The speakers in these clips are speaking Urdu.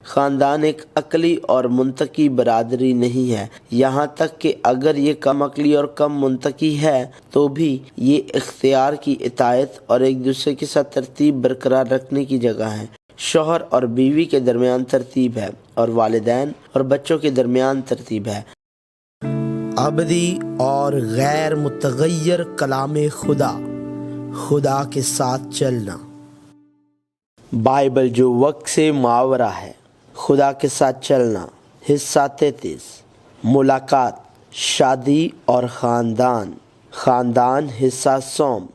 خاندان ایک عقلی اور منطقی برادری نہیں ہے، یہاں تک کہ اگر یہ کم عقلی اور کم منطقی ہے تو بھی یہ اختیار کی اطاعت اور ایک دوسرے کے ساتھ ترتیب برقرار رکھنے کی جگہ ہے۔ شوہر اور بیوی کے درمیان ترتیب ہے اور والدین اور بچوں کے درمیان ترتیب ہے۔ ابدی اور غیر متغیر کلام خدا، خدا کے ساتھ چلنا۔ بائبل جو وقت سے ماورا ہے، خدا کے ساتھ چلنا۔ حصہ 33، ملاقات، شادی اور خاندان۔ خاندان حصہ سوم۔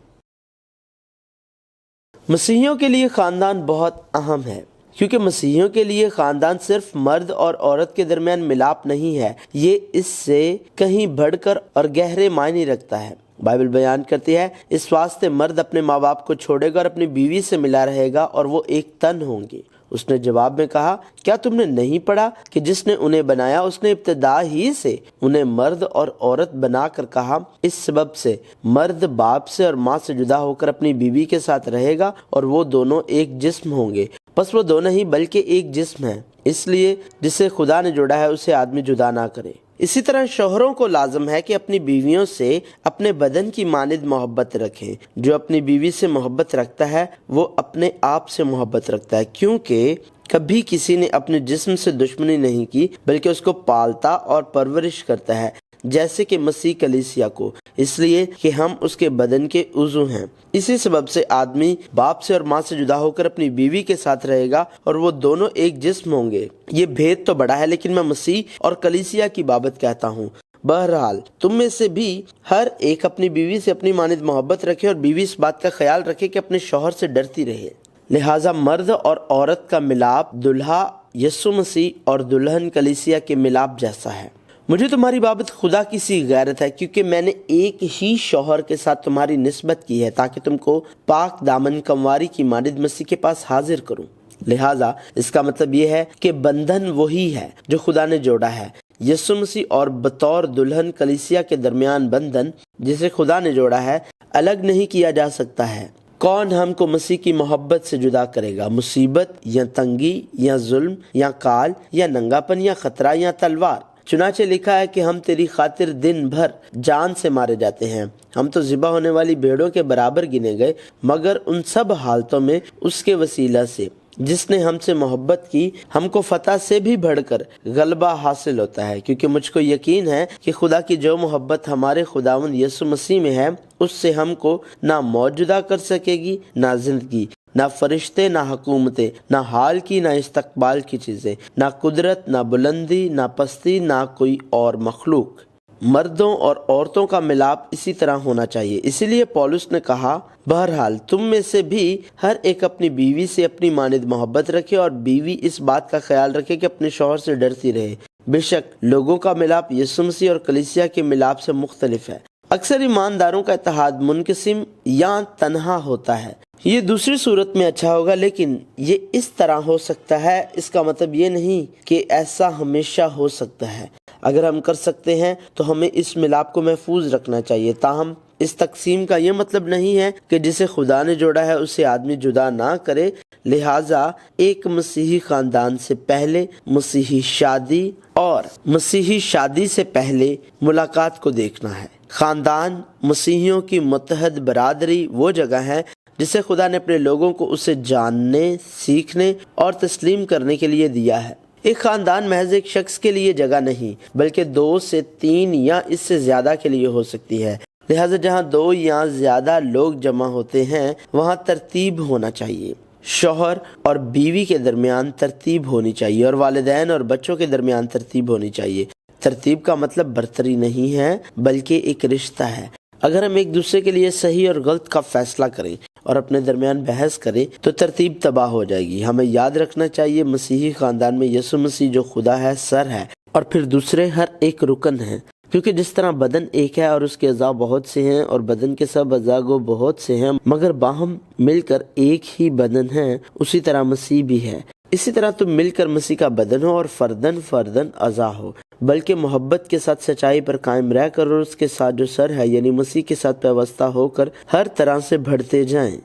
مسیحیوں کے لیے خاندان بہت اہم ہے، کیونکہ مسیحیوں کے لیے خاندان صرف مرد اور عورت کے درمیان ملاپ نہیں ہے، یہ اس سے کہیں بڑھ کر اور گہرے معنی رکھتا ہے۔ بائبل بیان کرتی ہے، اس واسطے مرد اپنے ماں باپ کو چھوڑے گا اور اپنی بیوی سے ملا رہے گا اور وہ ایک تن ہوں گے۔ اس نے جواب میں کہا، کیا تم نے نہیں پڑھا کہ جس نے انہیں بنایا اس نے ابتدا ہی سے انہیں مرد اور عورت بنا کر کہا، اس سبب سے مرد باپ سے اور ماں سے جدا ہو کر اپنی بیوی کے ساتھ رہے گا اور وہ دونوں ایک جسم ہوں گے۔ بس وہ دونوں ہی بلکہ ایک جسم ہے، اس لیے جسے خدا نے جوڑا ہے اسے آدمی جدا نہ کرے۔ اسی طرح شوہروں کو لازم ہے کہ اپنی بیویوں سے اپنے بدن کی مانند محبت رکھیں۔ جو اپنی بیوی سے محبت رکھتا ہے وہ اپنے آپ سے محبت رکھتا ہے، کیونکہ کبھی کسی نے اپنے جسم سے دشمنی نہیں کی بلکہ اس کو پالتا اور پرورش کرتا ہے، جیسے کہ مسیح کلیسیا کو، اس لیے کہ ہم اس کے بدن کے عضو ہیں۔ اسی سبب سے آدمی باپ سے اور ماں سے جدا ہو کر اپنی بیوی کے ساتھ رہے گا اور وہ دونوں ایک جسم ہوں گے۔ یہ بھید تو بڑا ہے، لیکن میں مسیح اور کلیسیا کی بابت کہتا ہوں۔ بہرحال تم میں سے بھی ہر ایک اپنی بیوی سے اپنی مانند محبت رکھے اور بیوی اس بات کا خیال رکھے کہ اپنے شوہر سے ڈرتی رہے۔ لہٰذا مرد اور عورت کا ملاپ دلہا یسوع مسیح اور دلہن کلیسیا کے ملاپ جیسا ہے۔ مجھے تمہاری بابت خدا کی سی غیرت ہے، کیونکہ میں نے ایک ہی شوہر کے ساتھ تمہاری نسبت کی ہے تاکہ تم کو پاک دامن کنواری کی مانند مسیح کے پاس حاضر کروں۔ لہٰذا اس کا مطلب یہ ہے کہ بندھن وہی ہے جو خدا نے جوڑا ہے۔ یسوع مسیح اور بطور دلہن کلیسیا کے درمیان بندھن جسے خدا نے جوڑا ہے الگ نہیں کیا جا سکتا ہے۔ کون ہم کو مسیح کی محبت سے جدا کرے گا؟ مصیبت یا تنگی یا ظلم یا کال یا ننگاپن یا خطرہ یا تلوار؟ چنانچہ لکھا ہے کہ ہم تیری خاطر دن بھر جان سے مارے جاتے ہیں، ہم تو ذبح ہونے والی بھیڑوں کے برابر گنے گئے، مگر ان سب حالتوں میں اس کے وسیلہ سے جس نے ہم سے محبت کی ہم کو فتح سے بھی بڑھ کر غلبہ حاصل ہوتا ہے، کیونکہ مجھ کو یقین ہے کہ خدا کی جو محبت ہمارے خداوند یسوع مسیح میں ہے اس سے ہم کو نہ موت جدا کر سکے گی، نہ زندگی، نہ فرشتے، نہ حکومتیں، نہ حال کی نہ استقبال کی چیزیں، نہ قدرت، نہ بلندی، نہ پستی، نہ کوئی اور مخلوق۔ مردوں اور عورتوں کا ملاپ اسی طرح ہونا چاہیے۔ اسی لیے پولس نے کہا، بہرحال تم میں سے بھی ہر ایک اپنی بیوی سے اپنی مانند محبت رکھے اور بیوی اس بات کا خیال رکھے کہ اپنے شوہر سے ڈرتی رہے۔ بے شک لوگوں کا ملاپ یسوع مسیح اور کلیسیا کے ملاپ سے مختلف ہے۔ اکثر ایمانداروں کا اتحاد منقسم یا تنہا ہوتا ہے۔ یہ دوسری صورت میں اچھا ہوگا، لیکن یہ اس طرح ہو سکتا ہے، اس کا مطلب یہ نہیں کہ ایسا ہمیشہ ہو سکتا ہے۔ اگر ہم کر سکتے ہیں تو ہمیں اس ملاپ کو محفوظ رکھنا چاہیے۔ تاہم اس تقسیم کا یہ مطلب نہیں ہے کہ جسے خدا نے جوڑا ہے اسے آدمی جدا نہ کرے۔ لہٰذا ایک مسیحی خاندان سے پہلے مسیحی شادی اور مسیحی شادی سے پہلے ملاقات کو دیکھنا ہے۔ خاندان مسیحیوں کی متحد برادری وہ جگہ ہے جسے خدا نے اپنے لوگوں کو اسے جاننے، سیکھنے اور تسلیم کرنے کے لیے دیا ہے۔ ایک خاندان محض ایک شخص کے لیے جگہ نہیں بلکہ 2 سے 3 یا اس سے زیادہ کے لیے ہو سکتی ہے۔ لہٰذا جہاں 2 یا زیادہ لوگ جمع ہوتے ہیں وہاں ترتیب ہونا چاہیے۔ شوہر اور بیوی کے درمیان ترتیب ہونی چاہیے اور والدین اور بچوں کے درمیان ترتیب ہونی چاہیے۔ ترتیب کا مطلب برتری نہیں ہے بلکہ ایک رشتہ ہے۔ اگر ہم ایک دوسرے کے لیے صحیح اور غلط کا فیصلہ کریں اور اپنے درمیان بحث کریں تو ترتیب تباہ ہو جائے گی۔ ہمیں یاد رکھنا چاہیے مسیحی خاندان میں یسوع مسیح جو خدا ہے سر ہے اور پھر دوسرے ہر ایک رکن ہیں، کیونکہ جس طرح بدن ایک ہے اور اس کے اعضاء بہت سے ہیں اور بدن کے سب اعضاء کو بہت سے ہیں مگر باہم مل کر ایک ہی بدن ہیں، اسی طرح مسیح بھی ہے۔ اسی طرح تم مل کر مسیح کا بدن ہو اور فردن فردن اعضاء ہو، بلکہ محبت کے ساتھ سچائی پر قائم رہ کر اور اس کے ساتھ جو سر ہے یعنی مسیح کے ساتھ پیوستہ ہو کر ہر طرح سے بڑھتے جائیں۔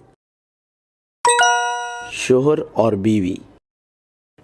شوہر اور بیوی۔